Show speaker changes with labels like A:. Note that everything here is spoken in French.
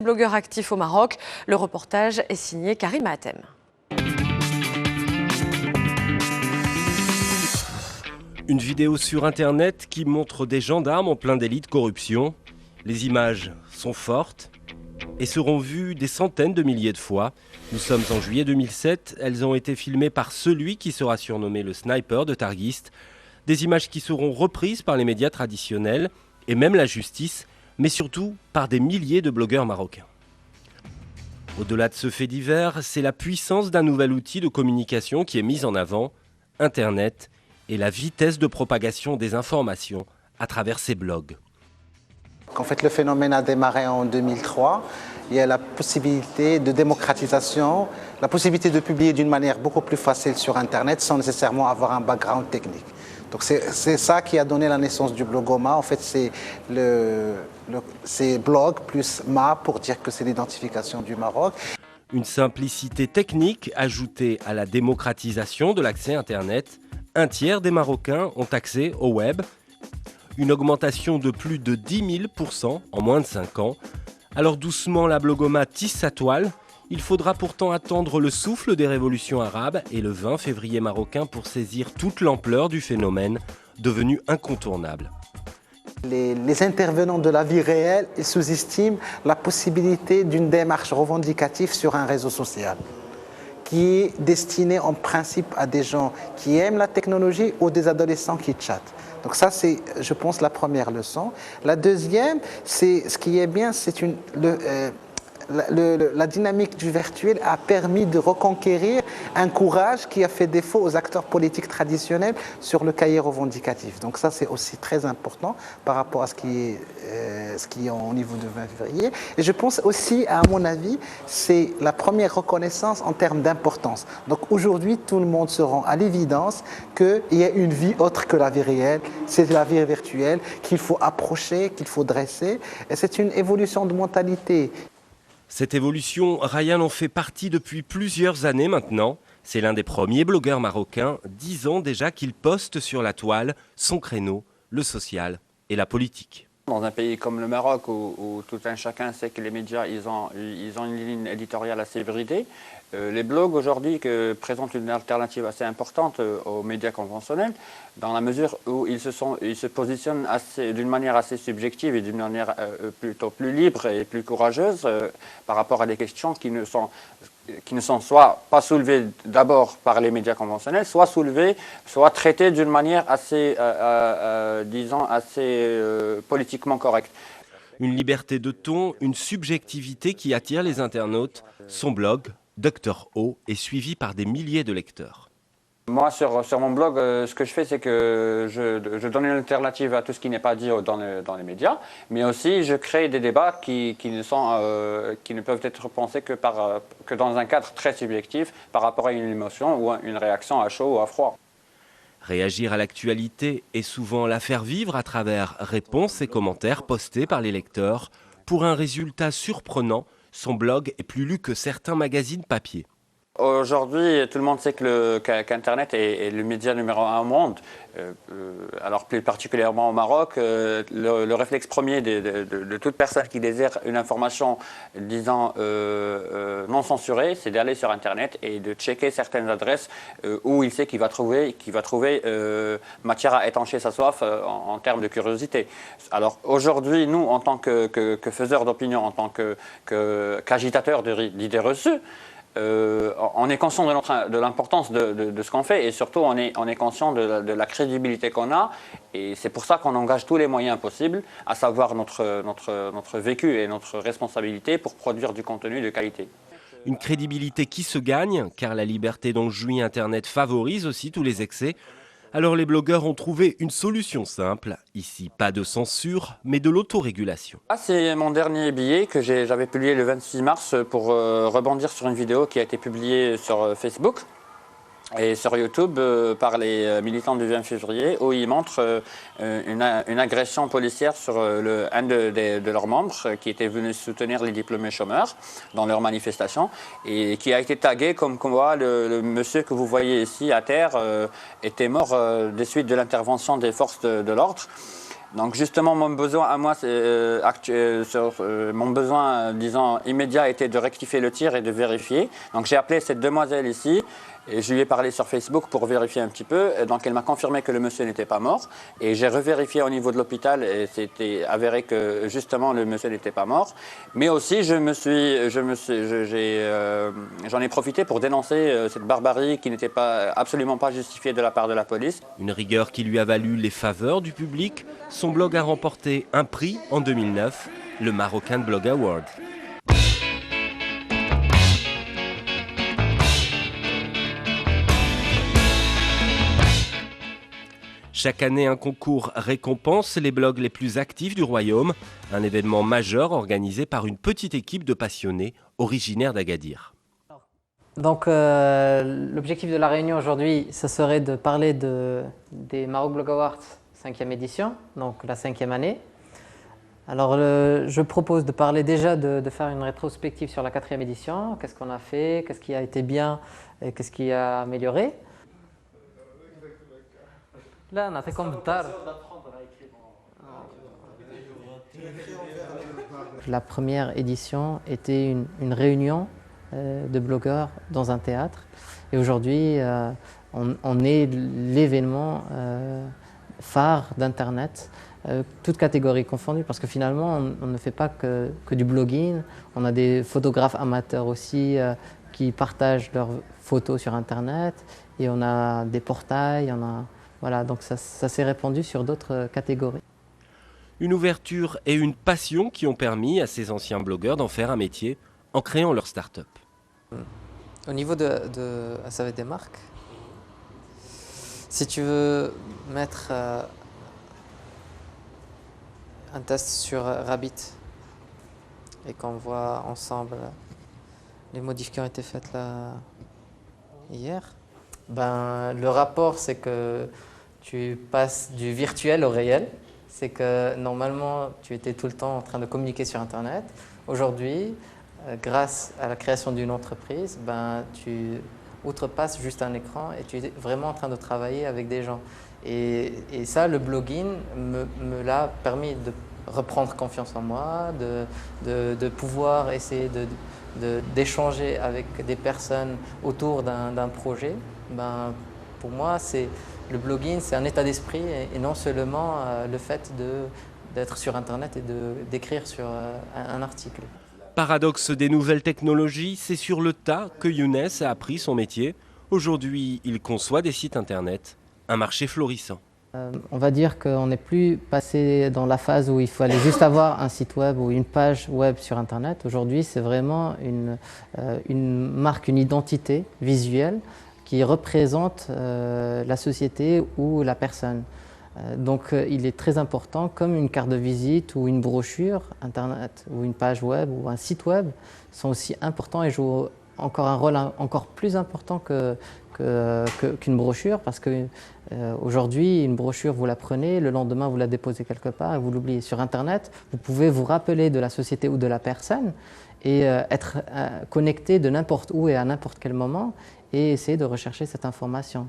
A: Blogueur actif au Maroc, le reportage est signé Karim Atem.
B: Une vidéo sur internet qui montre des gendarmes en plein délit de corruption. Les images sont fortes et seront vues des centaines de milliers de fois. Nous sommes en juillet 2007, elles ont été filmées par celui qui sera surnommé le sniper de Targuist. Des images qui seront reprises par les médias traditionnels et même la justice, mais surtout par des milliers de blogueurs marocains. Au-delà de ce fait divers, c'est la puissance d'un nouvel outil de communication qui est mise en avant, Internet, et la vitesse de propagation des informations à travers ces blogs.
C: En fait, le phénomène a démarré en 2003. Il y a la possibilité de démocratisation, la possibilité de publier d'une manière beaucoup plus facile sur Internet sans nécessairement avoir un background technique. Donc c'est ça qui a donné la naissance du blogoma. En fait, c'est blog plus ma pour dire que c'est l'identification du Maroc.
B: Une simplicité technique ajoutée à la démocratisation de l'accès Internet. Un tiers des Marocains ont accès au web. Une augmentation de plus de 10 000% en moins de 5 ans. Alors doucement, la blogoma tisse sa toile. Il faudra pourtant attendre le souffle des révolutions arabes et le 20 février marocain pour saisir toute l'ampleur du phénomène, devenu incontournable.
C: Les intervenants de la vie réelle, ils sous-estiment la possibilité d'une démarche revendicative sur un réseau social qui est destiné en principe à des gens qui aiment la technologie ou des adolescents qui chattent. Donc ça, c'est, je pense, la première leçon. La deuxième, c'est ce qui est bien, c'est la dynamique du virtuel a permis de reconquérir un courage qui a fait défaut aux acteurs politiques traditionnels sur le cahier revendicatif. Donc ça, c'est aussi très important par rapport à ce qui est au niveau de 20 février. Et je pense aussi, à mon avis, c'est la première reconnaissance en termes d'importance. Donc aujourd'hui, tout le monde se rend à l'évidence qu'il y a une vie autre que la vie réelle. C'est la vie virtuelle qu'il faut approcher, qu'il faut dresser. Et c'est une évolution de mentalité.
B: Cette évolution, Ryan en fait partie depuis plusieurs années maintenant. C'est l'un des premiers blogueurs marocains, 10 ans déjà qu'il poste sur la toile son créneau, le social et la politique.
D: Dans un pays comme le Maroc, où tout un chacun sait que les médias ils ont une ligne éditoriale assez bridée, les blogs aujourd'hui présentent une alternative assez importante aux médias conventionnels, dans la mesure où ils se positionnent d'une manière assez subjective et d'une manière plutôt plus libre et plus courageuse par rapport à des questions qui ne sont soit pas soulevées d'abord par les médias conventionnels, soit traitées d'une manière assez, disons, assez politiquement correcte.
B: Une liberté de ton, une subjectivité qui attire les internautes. Son blog, Dr O, est suivi par des milliers de lecteurs.
D: Moi, sur mon blog, ce que je fais, c'est que je donne une alternative à tout ce qui n'est pas dit dans les médias, mais aussi je crée des débats qui ne peuvent être pensés que dans un cadre très subjectif par rapport à une émotion ou une réaction à chaud ou à froid.
B: Réagir à l'actualité et souvent la faire vivre à travers réponses et commentaires postés par les lecteurs. Pour un résultat surprenant, son blog est plus lu que certains magazines papier.
D: Aujourd'hui, tout le monde sait qu'Internet est le média numéro 1 au monde. Alors plus particulièrement au Maroc, le réflexe premier de toute personne qui désire une information, disons, non censurée, c'est d'aller sur Internet et de checker certaines adresses où il sait qu'il va trouver matière à étancher sa soif en termes de curiosité. Alors aujourd'hui, nous, en tant que faiseurs d'opinion, en tant qu'agitateurs d'idées reçues, on est conscient de l'importance de ce qu'on fait et surtout on est conscient de la crédibilité qu'on a et c'est pour ça qu'on engage tous les moyens possibles, à savoir notre vécu et notre responsabilité pour produire du contenu de qualité.
B: Une crédibilité qui se gagne car la liberté dont jouit Internet favorise aussi tous les excès. Alors les blogueurs ont trouvé une solution simple. Ici, pas de censure, mais de l'autorégulation.
D: C'est mon dernier billet que j'avais publié le 26 mars pour rebondir sur une vidéo qui a été publiée sur Facebook et sur YouTube par les militants du 20 février où ils montrent une agression policière sur un de leurs membres qui était venu soutenir les diplômés chômeurs dans leur manifestation et qui a été tagué comme quoi le monsieur que vous voyez ici à terre était mort des suites de l'intervention des forces de l'ordre. Donc justement, mon besoin à moi, mon besoin, disons, immédiat était de rectifier le tir et de vérifier. Donc j'ai appelé cette demoiselle ici et je lui ai parlé sur Facebook pour vérifier un petit peu. Donc elle m'a confirmé que le monsieur n'était pas mort. Et j'ai revérifié au niveau de l'hôpital et c'était avéré que justement le monsieur n'était pas mort. Mais aussi j'en ai profité pour dénoncer cette barbarie qui n'était absolument pas justifiée de la part de la police.
B: Une rigueur qui lui a valu les faveurs du public. Son blog a remporté un prix en 2009, le Moroccan Blog Award. Chaque année, un concours récompense les blogs les plus actifs du royaume, un événement majeur organisé par une petite équipe de passionnés originaires d'Agadir.
E: Donc l'objectif de la réunion aujourd'hui, ce serait de parler des Maroc Blog Awards 5e édition, donc la 5e année. Alors je propose de parler déjà de faire une rétrospective sur la 4e édition, qu'est-ce qu'on a fait, qu'est-ce qui a été bien et qu'est-ce qui a amélioré. Là, on a fait comme tard. La première édition était une réunion de blogueurs dans un théâtre. Et aujourd'hui, on est l'événement phare d'Internet, toutes catégories confondues, parce que finalement, on ne fait pas que du blogging. On a des photographes amateurs aussi qui partagent leurs photos sur Internet. Et on a des portails, voilà, donc ça s'est répandu sur d'autres catégories.
B: Une ouverture et une passion qui ont permis à ces anciens blogueurs d'en faire un métier en créant leur start-up.
E: Au niveau ça va être des marques. Si tu veux mettre un test sur Rabbit et qu'on voit ensemble les modifs qui ont été faits là hier, le rapport c'est que tu passes du virtuel au réel. C'est que normalement tu étais tout le temps en train de communiquer sur Internet. Aujourd'hui, grâce à la création d'une entreprise, tu outrepasses juste un écran et tu es vraiment en train de travailler avec des gens. Et ça, le blogging me l'a permis de reprendre confiance en moi, de pouvoir essayer d'échanger avec des personnes autour d'un projet. Pour moi, le blogging, c'est un état d'esprit et non seulement le fait d'être sur Internet et d'écrire sur un article.
B: Paradoxe des nouvelles technologies, c'est sur le tas que Younes a appris son métier. Aujourd'hui, il conçoit des sites Internet, un marché florissant.
E: On va dire qu'on n'est plus passé dans la phase où il fallait juste avoir un site web ou une page web sur Internet. Aujourd'hui, c'est vraiment une marque, une identité visuelle qui représente la société ou la personne. Donc il est très important, comme une carte de visite ou une brochure Internet ou une page web ou un site web sont aussi importants et jouent encore un rôle encore plus important qu'une brochure, parce que aujourd'hui une brochure vous la prenez, le lendemain vous la déposez quelque part et vous l'oubliez. Sur Internet, vous pouvez vous rappeler de la société ou de la personne et être connecté de n'importe où et à n'importe quel moment et essayer de rechercher cette information.